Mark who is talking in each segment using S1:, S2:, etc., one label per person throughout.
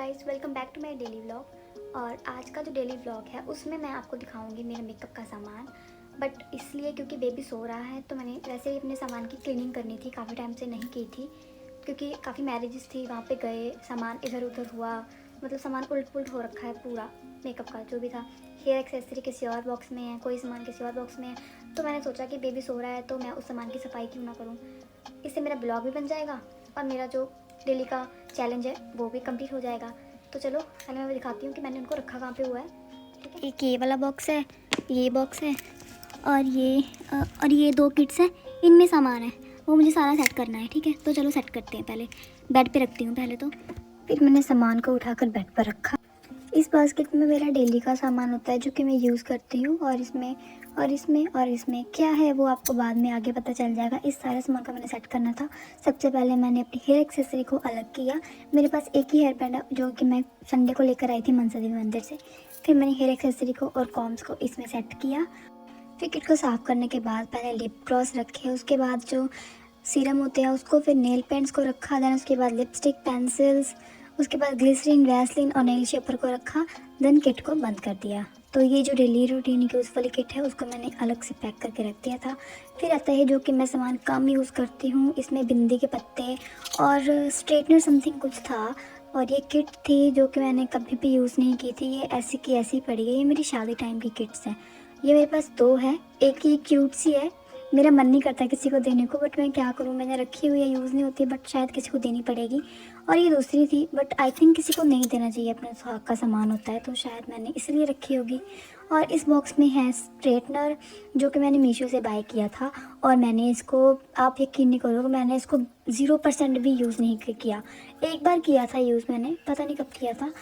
S1: Guys, welcome back to my daily vlog. और आज का जो डेली व्लॉग है उसमें मैं आपको दिखाऊंगी मेरा मेकअप का सामान। बट इसलिए क्योंकि बेबी सो रहा है तो मैंने वैसे ही अपने सामान की क्लीनिंग करनी थी, काफ़ी टाइम से नहीं की थी क्योंकि काफ़ी मैरिजेस थी, वहाँ पे गए, सामान इधर उधर हुआ, मतलब सामान उल्ट पुल्ट हो रखा है पूरा मेकअप का जो भी था। हेयर एक्सेसरी किसी और बॉक्स में है, कोई सामान किसी और बॉक्स में है, तो मैंने सोचा कि बेबी सो रहा है तो मैं उस सामान की सफाई क्यों ना करूँ। इससे मेरा ब्लॉग भी बन जाएगा और मेरा जो डेली का चैलेंज है वो भी कंप्लीट हो जाएगा। तो चलो पहले मैं दिखाती हूँ कि मैंने उनको रखा कहाँ पे हुआ है। ठीक है, एक ये वाला बॉक्स है, ये बॉक्स है और ये दो किट्स हैं, इनमें सामान है, वो मुझे सारा सेट करना है। ठीक है, तो चलो सेट करते हैं। पहले बेड पे रखती हूँ पहले तो। फिर मैंने सामान को उठाकर बेड पर रखा। इस बास्केट में मेरा डेली का सामान होता है जो कि मैं यूज़ करती हूँ, और इसमें क्या है वो आपको बाद में आगे पता चल जाएगा। इस सारे सामान का मैंने सेट करना था। सबसे पहले मैंने अपनी हेयर एक्सेसरी को अलग किया। मेरे पास एक ही हेयर बैंड है जो कि मैं संडे को लेकर आई थी मनसा देवी मंदिर से। फिर मैंने हेयर एक्सेसरी को और कॉम्स को इसमें सेट किया। फिर किट को साफ़ करने के बाद पहले लिप ग्लॉस रखे, उसके बाद जो सीरम होते हैं उसको, फिर नेल पेंट्स को रखा, देन उसके बाद लिपस्टिक, पेंसिल्स, उसके बाद ग्लिसरीन, वैसलीन और नेल शेपर को रखा। देन किट को बंद कर दिया। तो ये जो डेली रूटीन की उस वाली किट है उसको मैंने अलग से पैक करके रख दिया था। फिर आता है जो कि मैं सामान कम यूज़ करती हूँ, इसमें बिंदी के पत्ते और स्ट्रेटनर समथिंग कुछ था। और ये किट थी जो कि मैंने कभी भी यूज़ नहीं की थी, ये ऐसी की ऐसी पड़ी है। ये मेरी शादी टाइम की किट्स हैं। ये मेरे पास दो है, एक ये क्यूट सी है, मेरा मन नहीं करता किसी को देने को, बट मैं क्या करूँ, मैंने रखी हुई है, यूज़ नहीं होती, बट शायद किसी को देनी पड़ेगी। और ये दूसरी थी, बट आई थिंक किसी को नहीं देना चाहिए, अपने सुहाग का सामान होता है, तो शायद मैंने इसलिए रखी होगी। और इस बॉक्स में है स्ट्रेटनर जो कि मैंने मीशो से बाय किया था, और मैंने इसको, आप यकीन नहीं करोगे, मैंने इसको 0% भी यूज़ नहीं किया। एक बार किया था यूज़ मैंने, पता नहीं कब किया था।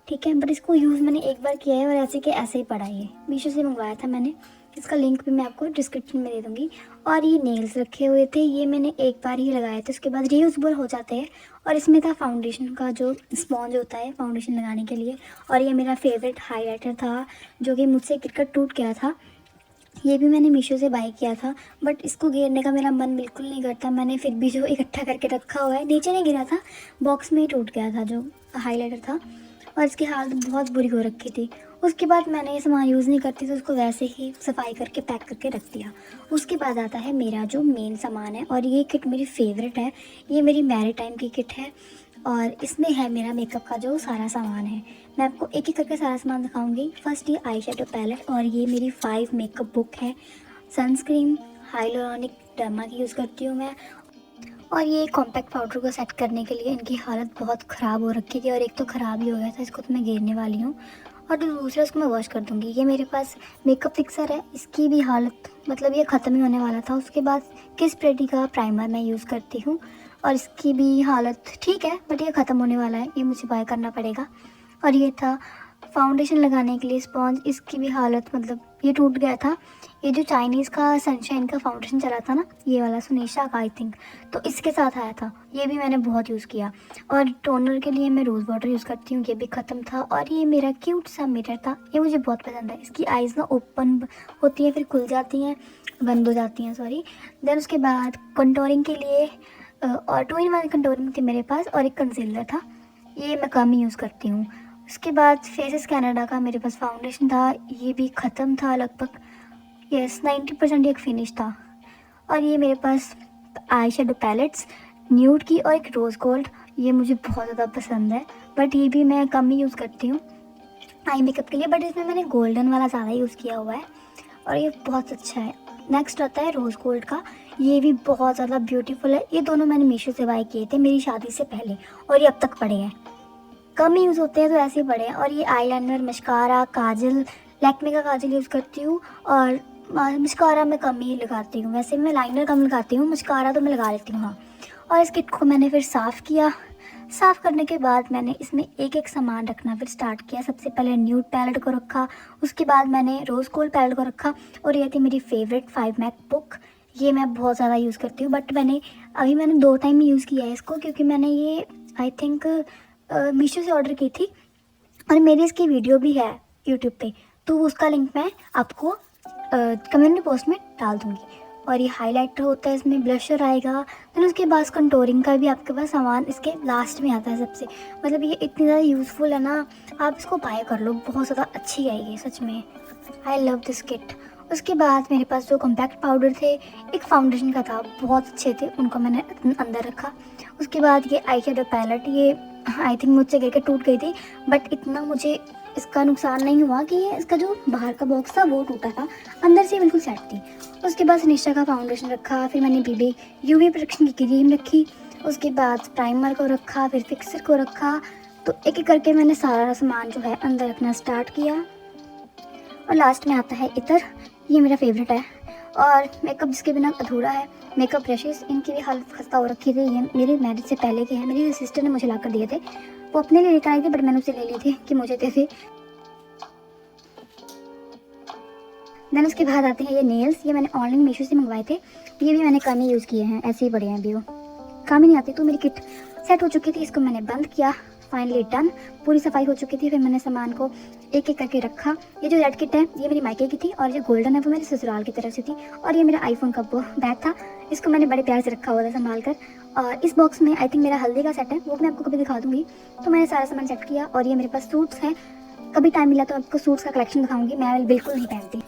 S1: ठीक है, बट इसको यूज़ मैंने एक बार किया है और ऐसे के ऐसे ही पड़ा है। ये मीशो से मंगवाया था मैंने, इसका लिंक भी मैं आपको डिस्क्रिप्शन में दे दूँगी। और ये नेल्स रखे हुए थे, ये मैंने एक बार ही लगाए थे, उसके बाद रीयूजेबल हो जाते हैं। और इसमें था फाउंडेशन का जो स्पॉन्ज होता है फाउंडेशन लगाने के लिए। और ये मेरा फेवरेट हाइलाइटर था जो कि मुझसे गिरकर टूट गया था। ये भी मैंने मीशो से बाय किया था, बट इसको घेरने का मेरा मन बिल्कुल नहीं करता। मैंने फिर भी जो इकट्ठा करके रखा हुआ है, नीचे नहीं गिरा था, बॉक्स में ही टूट गया था जो हाइलाइटर था, और इसकी हालत बहुत बुरी हो रखी थी। उसके बाद मैंने ये सामान यूज़ नहीं करती तो उसको वैसे ही सफाई करके पैक करके रख दिया। उसके बाद आता है मेरा जो मेन सामान है, और ये किट मेरी फेवरेट है। ये मेरी मैरिड टाइम की किट है और इसमें है मेरा मेकअप का जो सारा सामान है। मैं आपको एक एक करके सारा सामान दिखाऊंगी। फर्स्ट ये आई शेडो पैलेट, और ये मेरी 5 मेकअप बुक है। सनस्क्रीन हाइलोरॉनिक डर्मा की यूज़ करती हूँ मैं। और ये कॉम्पैक्ट पाउडर को सेट करने के लिए, इनकी हालत बहुत ख़राब हो रखी थी और एक तो ख़राब ही हो गया था, इसको तो मैं घेरने वाली हूँ, और दूसरा इसको मैं वॉश कर दूँगी। ये मेरे पास मेकअप फिक्सर है, इसकी भी हालत, मतलब ये ख़त्म ही होने वाला था। उसके बाद किस प्रेटी का प्राइमर मैं यूज़ करती हूँ और इसकी भी हालत ठीक है, बट ये ख़त्म होने वाला है, ये मुझे बाय करना पड़ेगा। और ये था फाउंडेशन लगाने के लिए स्पॉन्ज, इसकी भी हालत, मतलब ये टूट गया था। ये जो चाइनीज़ का सनशाइन का फाउंडेशन चला था ना, ये वाला सुनीशा का आई थिंक, तो इसके साथ आया था, ये भी मैंने बहुत यूज़ किया। और टोनर के लिए मैं रोज़ वाटर यूज़ करती हूँ, ये भी ख़त्म था। और ये मेरा क्यूट सा मिरर था, ये मुझे बहुत पसंद है। इसकी आइज़ ना ओपन होती हैं, फिर खुल जाती हैं, बंद हो जाती हैं, सॉरी। देन उसके बाद कंटोरिंग के लिए और 2 in 1 कंटोरिंग थी मेरे पास, और एक कंसीलर था, ये मैं कम ही यूज़ करती हूँ। उसके बाद फेसेस कनाडा का मेरे पास फाउंडेशन था, ये भी ख़त्म था लगभग, यस 90% एक फिनिश था। और ये मेरे पास आई शेडो पैलेट्स न्यूड की और एक रोज़ गोल्ड, ये मुझे बहुत ज़्यादा पसंद है, बट ये भी मैं कम ही यूज़ करती हूँ आई मेकअप के लिए। बट इसमें मैंने गोल्डन वाला ज़्यादा यूज़ किया हुआ है और ये बहुत अच्छा है। नेक्स्ट आता है रोज़ गोल्ड का, ये भी बहुत ज़्यादा ब्यूटीफुल है। ये दोनों मैंने मीशो से बाय किए थे मेरी शादी से पहले, और ये अब तक पड़े हैं, कम ही यूज़ होते हैं तो ऐसे ही पड़े हैं। और ये आईलाइनर, मस्कारा, काजल, लैक्मे का काजल यूज़ करती हूँ, और मस्कारा मैं कम ही लगाती हूँ। वैसे मैं लाइनर कम लगाती हूँ, मस्कारा तो मैं लगा लेती हूँ, हाँ। और इस किट को मैंने फिर साफ़ किया। साफ़ करने के बाद मैंने इसमें एक एक सामान रखना फिर स्टार्ट किया। सबसे पहले न्यूड पैलेट को रखा, उसके बाद मैंने रोज़ गोल्ड पैलेट को रखा, और ये थी मेरी फेवरेट 5 मैक बुक। ये मैं बहुत ज़्यादा यूज़ करती हूँ, बट मैंने 2 टाइम यूज़ किया है इसको, क्योंकि मैंने ये आई थिंक मीशो से ऑर्डर की थी, और मेरी इसकी वीडियो भी है यूट्यूब पे, तो उसका लिंक मैं आपको कम्युनिटी पोस्ट में डाल दूँगी। और ये हाइलाइटर होता है, इसमें ब्लशर आएगा। देन उसके बाद कंटूरिंग का भी आपके पास सामान इसके लास्ट में आता है सबसे। मतलब ये इतनी ज़्यादा यूज़फुल है ना, आप इसको बाय कर लो, बहुत ज़्यादा अच्छी है ये सच में। I love this kit. उसके बाद मेरे पास जो कॉम्पैक्ट पाउडर थे, एक फाउंडेशन का था, बहुत अच्छे थे, उनको मैंने अंदर रखा। उसके बाद ये आई शेडो पैलेट, ये आई थिंक मुझसे गिर के टूट गई थी, बट इतना मुझे इसका नुकसान नहीं हुआ कि ये इसका जो बाहर का बॉक्स था वो टूटा था, अंदर से बिल्कुल सेट थी। उसके बाद निशा का फाउंडेशन रखा, फिर मैंने बीबी यूवी प्रोटेक्शन की क्रीम रखी, उसके बाद प्राइमर को रखा, फिर फिक्सर को रखा। तो एक एक करके मैंने सारा सामान जो है अंदर रखना स्टार्ट किया। और लास्ट में आता है इतर, ये मेरा फेवरेट है और मेकअप जिसके बिना अधूरा है। मेकअप ब्रशेस, इनकी भी हालत खस्ता हो रखी थी, ये मेरे मैरिज से पहले के हैं, मेरी सिस्टर ने मुझे ला कर दिए थे, वो अपने लिए लेकर आई थी बट मैंने उसे ले लिए थे कि मुझे दे दे। देन उसके बाद आते हैं ये नेल्स, ये मैंने ऑनलाइन मीशो से मंगवाए थे, ये भी मैंने कम ही यूज़ किए हैं, ऐसे ही पड़े हैं अभी, वो काम ही नहीं आते। तो मेरी किट सेट हो चुकी थी, इसको मैंने बंद किया, फाइनली डन, पूरी सफाई हो चुकी थी। फिर मैंने सामान को एक एक करके रखा। ये जो रेड किट है ये मेरी मायके की थी और जो गोल्डन है वो मेरे ससुराल की तरफ से थी। और ये मेरा आईफोन का बैग था, इसको मैंने बड़े प्यार से रखा हुआ था संभाल कर। और इस बॉक्स में आई थिंक मेरा हल्दी का सेट है, वो मैं आपको कभी दिखा दूंगी। तो मैंने सारा सामान सेट किया और ये मेरे पास सूट्स हैं, कभी टाइम मिला तो आपको सूट्स का कलेक्शन दिखाऊंगी। मैं बिल्कुल नहीं पहनती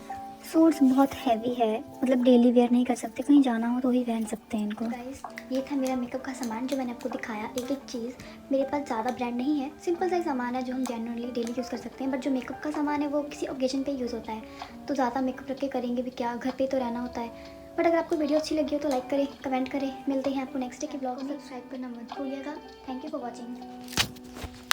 S1: सूट्स, बहुत हैवी है, मतलब डेली वेयर नहीं कर सकते, कहीं जाना हो तो ही पहन सकते हैं इनको। गाइस, ये था मेरा मेकअप का सामान जो मैंने आपको दिखाया, एक एक चीज़। मेरे पास ज़्यादा ब्रांड नहीं है, सिंपल सा ही सामान है जो हम जनरली डेली यूज़ कर सकते हैं। बट जो मेकअप का सामान है वो किसी ओकेजन पे यूज़ होता है, तो ज़्यादा मेकअप रख के करेंगे भी क्या, घर पे तो रहना होता है। बट अगर आपको वीडियो अच्छी लगी हो तो लाइक करें, कमेंट करें। मिलते हैं आपको नेक्स्ट डे के ब्लॉग में, सब्सक्राइब करना मत भूलिएगा। Thank you for watching.